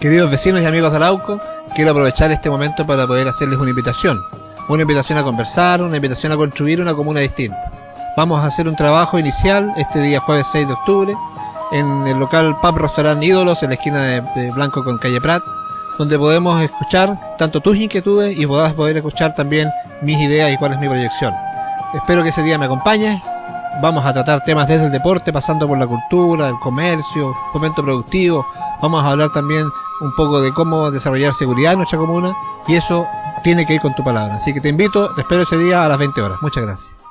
Queridos vecinos y amigos de Arauco, quiero aprovechar este momento para poder hacerles una invitación a conversar, una invitación a construir una comuna distinta. Vamos a hacer un trabajo inicial este día jueves 6 de octubre en el local Pub Restaurant Ídolos en la esquina de Blanco con calle Prat, donde podemos escuchar tanto tus inquietudes y podás poder escuchar también mis ideas y cuál es mi proyección. Espero que ese día me acompañes. Vamos a tratar temas desde el deporte, pasando por la cultura, el comercio, fomento productivo. Vamos a hablar también un poco de cómo desarrollar seguridad en nuestra comuna, y eso tiene que ir con tu palabra. Así que te invito, te espero ese día a las 20 horas. Muchas gracias.